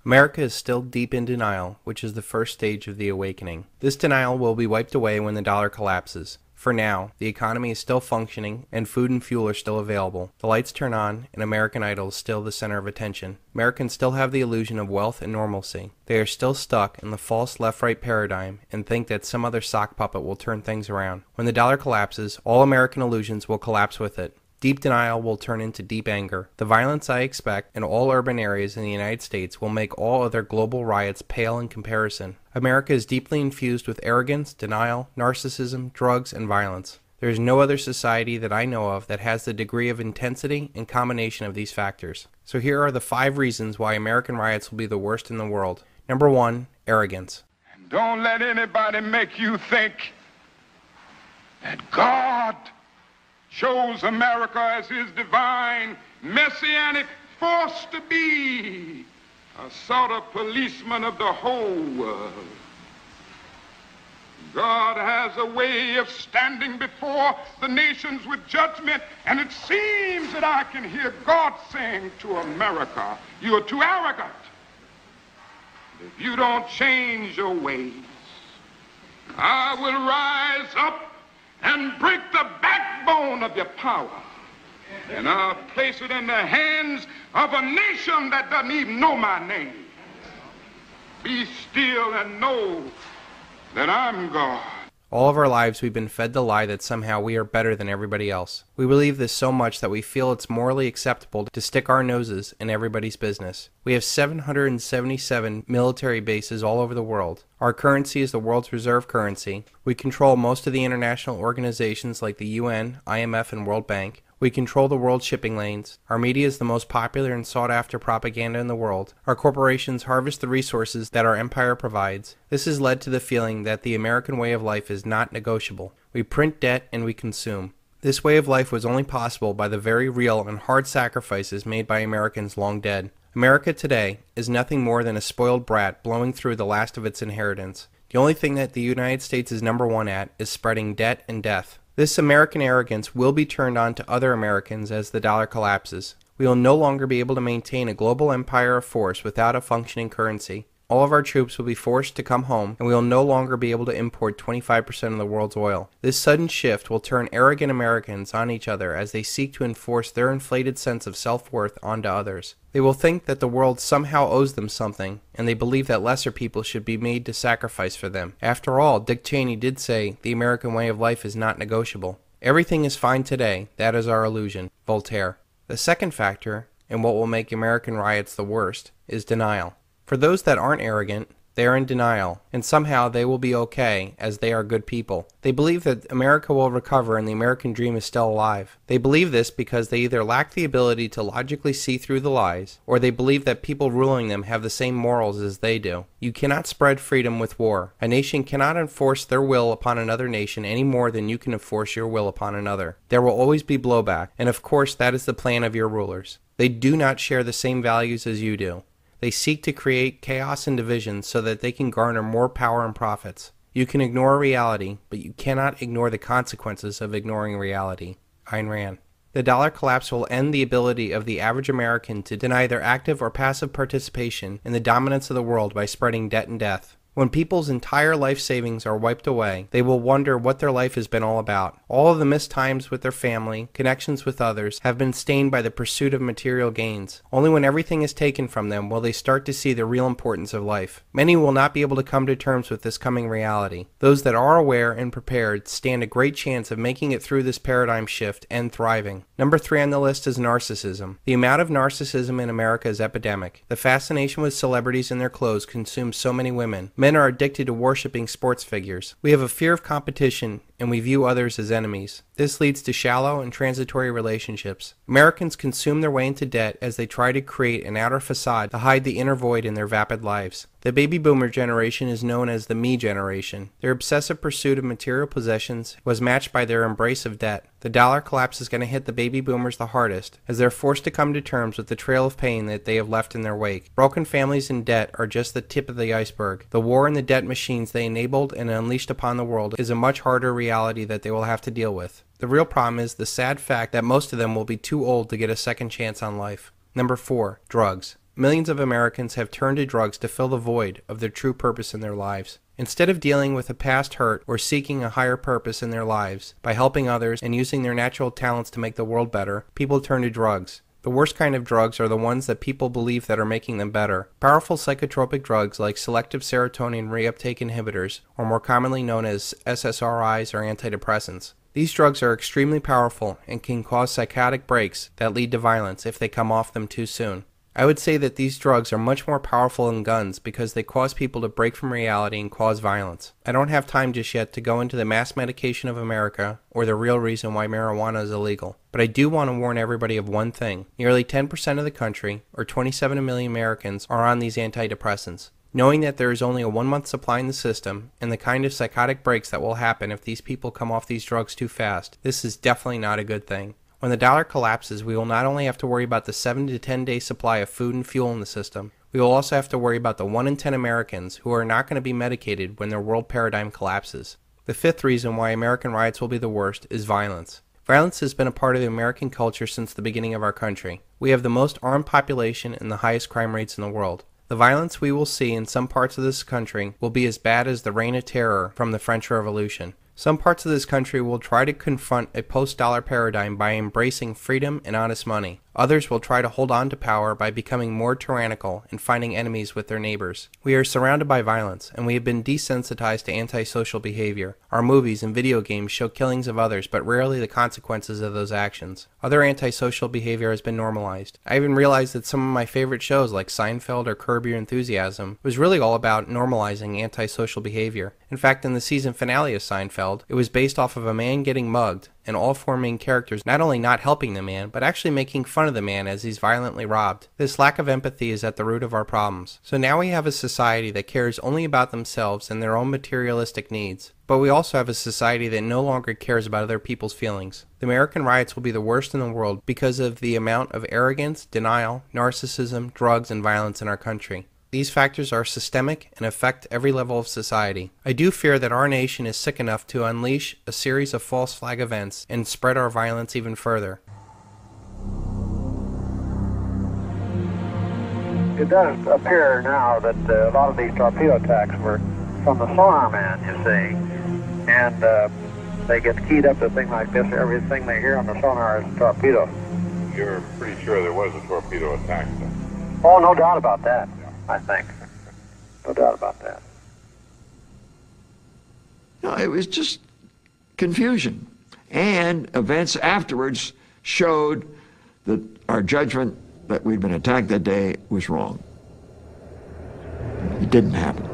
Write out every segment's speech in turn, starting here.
America is still deep in denial, which is the first stage of the awakening. This denial will be wiped away when the dollar collapses. For now, the economy is still functioning and food and fuel are still available. The lights turn on and American Idol is still the center of attention. Americans still have the illusion of wealth and normalcy. They are still stuck in the false left-right paradigm and think that some other sock puppet will turn things around. When the dollar collapses, all American illusions will collapse with it. Deep denial will turn into deep anger. The violence I expect in all urban areas in the United States will make all other global riots pale in comparison. America is deeply infused with arrogance, denial, narcissism, drugs, and violence. There is no other society that I know of that has the degree of intensity and combination of these factors. So here are the 5 reasons why American riots will be the worst in the world. Number 1, arrogance. And don't let anybody make you think that God chose America as his divine messianic force to be a sort of policeman of the whole world. God has a way of standing before the nations with judgment, and it seems that I can hear God saying to America, "You are too arrogant. If you don't change your ways, I will rise up and break the backbone of your power, and I'll place it in the hands of a nation that doesn't even know my name. Be still and know that I'm God." All of our lives we've been fed the lie that somehow we are better than everybody else. We believe this so much that we feel it's morally acceptable to stick our noses in everybody's business. We have 777 military bases all over the world. Our currency is the world's reserve currency. We control most of the international organizations like the UN, IMF, and World Bank. We control the world's shipping lanes. Our media is the most popular and sought-after propaganda in the world. Our corporations harvest the resources that our empire provides. This has led to the feeling that the American way of life is not negotiable. We print debt and we consume. This way of life was only possible by the very real and hard sacrifices made by Americans long dead. America today is nothing more than a spoiled brat blowing through the last of its inheritance. The only thing that the United States is number 1 at is spreading debt and death. This American arrogance will be turned on to other Americans as the dollar collapses. We will no longer be able to maintain a global empire of force without a functioning currency. All of our troops will be forced to come home, and we will no longer be able to import 25% of the world's oil. This sudden shift will turn arrogant Americans on each other as they seek to enforce their inflated sense of self-worth onto others. They will think that the world somehow owes them something, and they believe that lesser people should be made to sacrifice for them. After all, Dick Cheney did say the American way of life is not negotiable. Everything is fine today. That is our illusion. Voltaire. The second factor, and what will make American riots the worst, is denial. For those that aren't arrogant, they are in denial, and somehow they will be okay, as they are good people. They believe that America will recover and the American dream is still alive. They believe this because they either lack the ability to logically see through the lies, or they believe that people ruling them have the same morals as they do. You cannot spread freedom with war. A nation cannot enforce their will upon another nation any more than you can enforce your will upon another. There will always be blowback, and of course that is the plan of your rulers. They do not share the same values as you do. They seek to create chaos and division so that they can garner more power and profits. You can ignore reality, but you cannot ignore the consequences of ignoring reality. Ayn Rand. The dollar collapse will end the ability of the average American to deny their active or passive participation in the dominance of the world by spreading debt and death. When people's entire life savings are wiped away, they will wonder what their life has been all about. All of the missed times with their family, connections with others, have been stained by the pursuit of material gains. Only when everything is taken from them will they start to see the real importance of life. Many will not be able to come to terms with this coming reality. Those that are aware and prepared stand a great chance of making it through this paradigm shift and thriving. Number 3 on the list is narcissism. The amount of narcissism in America is epidemic. The fascination with celebrities and their clothes consumes so many women. Men are addicted to worshiping sports figures. We have a fear of competition, and we view others as enemies. This leads to shallow and transitory relationships. Americans consume their way into debt as they try to create an outer facade to hide the inner void in their vapid lives. The baby boomer generation is known as the me generation. Their obsessive pursuit of material possessions was matched by their embrace of debt. The dollar collapse is going to hit the baby boomers the hardest, as they're forced to come to terms with the trail of pain that they have left in their wake. Broken families and debt are just the tip of the iceberg. The war and the debt machines they enabled and unleashed upon the world is a much harder reality that they will have to deal with. The real problem is the sad fact that most of them will be too old to get a second chance on life. Number 4, drugs. millions of Americans have turned to drugs to fill the void of their true purpose in their lives. Instead of dealing with a past hurt or seeking a higher purpose in their lives by helping others and using their natural talents to make the world better, people turn to drugs. The worst kind of drugs are the ones that people believe that are making them better. Powerful psychotropic drugs like selective serotonin reuptake inhibitors, or more commonly known as SSRIs or antidepressants. These drugs are extremely powerful and can cause psychotic breaks that lead to violence if they come off them too soon. I would say that these drugs are much more powerful than guns because they cause people to break from reality and cause violence. I don't have time just yet to go into the mass medication of America or the real reason why marijuana is illegal. But I do want to warn everybody of one thing. Nearly 10% of the country, or 27 million Americans, are on these antidepressants. Knowing that there is only a 1-month supply in the system, and the kind of psychotic breaks that will happen if these people come off these drugs too fast, this is definitely not a good thing. When the dollar collapses, we will not only have to worry about the 7 to 10 day supply of food and fuel in the system, we will also have to worry about the 1 in 10 Americans who are not going to be medicated when their world paradigm collapses. The fifth reason why American riots will be the worst is violence. Violence has been a part of the American culture since the beginning of our country. We have the most armed population and the highest crime rates in the world. The violence we will see in some parts of this country will be as bad as the Reign of Terror from the French Revolution. Some parts of this country will try to confront a post-dollar paradigm by embracing freedom and honest money. Others will try to hold on to power by becoming more tyrannical and finding enemies with their neighbors. We are surrounded by violence, and we have been desensitized to antisocial behavior. Our movies and video games show killings of others, but rarely the consequences of those actions. Other antisocial behavior has been normalized. I even realized that some of my favorite shows like Seinfeld or Curb Your Enthusiasm was really all about normalizing antisocial behavior. In fact, in the season finale of Seinfeld, it was based off of a man getting mugged, and all four main characters not only not helping the man, but actually making fun of the man as he's violently robbed. This lack of empathy is at the root of our problems. So now we have a society that cares only about themselves and their own materialistic needs. But we also have a society that no longer cares about other people's feelings. The American riots will be the worst in the world because of the amount of arrogance, denial, narcissism, drugs, and violence in our country. These factors are systemic and affect every level of society. I do fear that our nation is sick enough to unleash a series of false flag events and spread our violence even further. It does appear now that a lot of these torpedo attacks were from the sonar man, you see. And they get keyed up to a thing like this. Everything they hear on the sonar is a torpedo. You're pretty sure there was a torpedo attack, then? Oh, no doubt about that. I think. No doubt about that. No, it was just confusion. And events afterwards showed that our judgment that we'd been attacked that day was wrong. It didn't happen.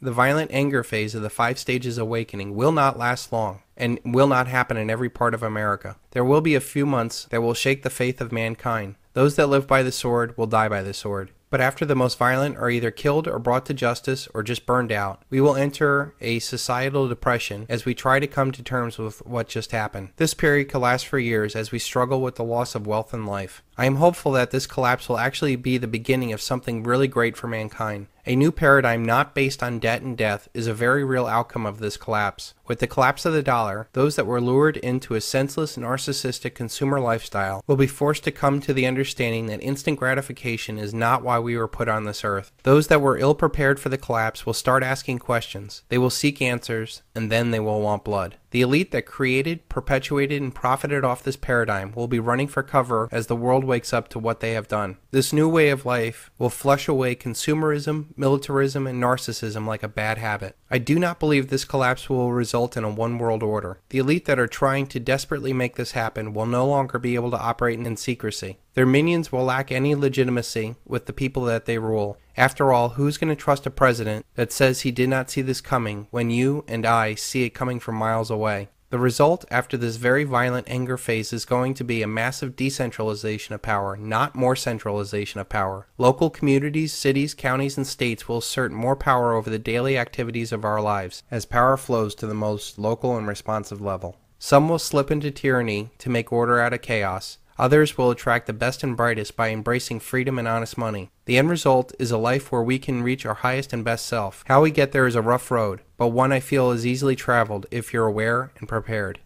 The violent anger phase of the 5 stages awakening will not last long and will not happen in every part of America. There will be a few months that will shake the faith of mankind. Those that live by the sword will die by the sword. But after the most violent are either killed or brought to justice or just burned out, we will enter a societal depression as we try to come to terms with what just happened. This period could last for years as we struggle with the loss of wealth and life. I am hopeful that this collapse will actually be the beginning of something really great for mankind. A new paradigm not based on debt and death is a very real outcome of this collapse. With the collapse of the dollar, those that were lured into a senseless, narcissistic consumer lifestyle will be forced to come to the understanding that instant gratification is not why we were put on this earth. Those that were ill-prepared for the collapse will start asking questions. They will seek answers, and then they will want blood. The elite that created, perpetuated, and profited off this paradigm will be running for cover as the world wakes up to what they have done. This new way of life will flush away consumerism, militarism, and narcissism like a bad habit. I do not believe this collapse will result in a one world order. The elite that are trying to desperately make this happen will no longer be able to operate in secrecy. Their minions will lack any legitimacy with the people that they rule. After all, who's going to trust a president that says he did not see this coming when you and I see it coming from miles away? The result after this very violent anger phase is going to be a massive decentralization of power, not more centralization of power. Local communities, cities, counties, and states will assert more power over the daily activities of our lives as power flows to the most local and responsive level. Some will slip into tyranny to make order out of chaos. Others will attract the best and brightest by embracing freedom and honest money. The end result is a life where we can reach our highest and best self. How we get there is a rough road, but one I feel is easily traveled if you're aware and prepared.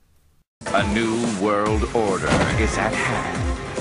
A new world order is at hand.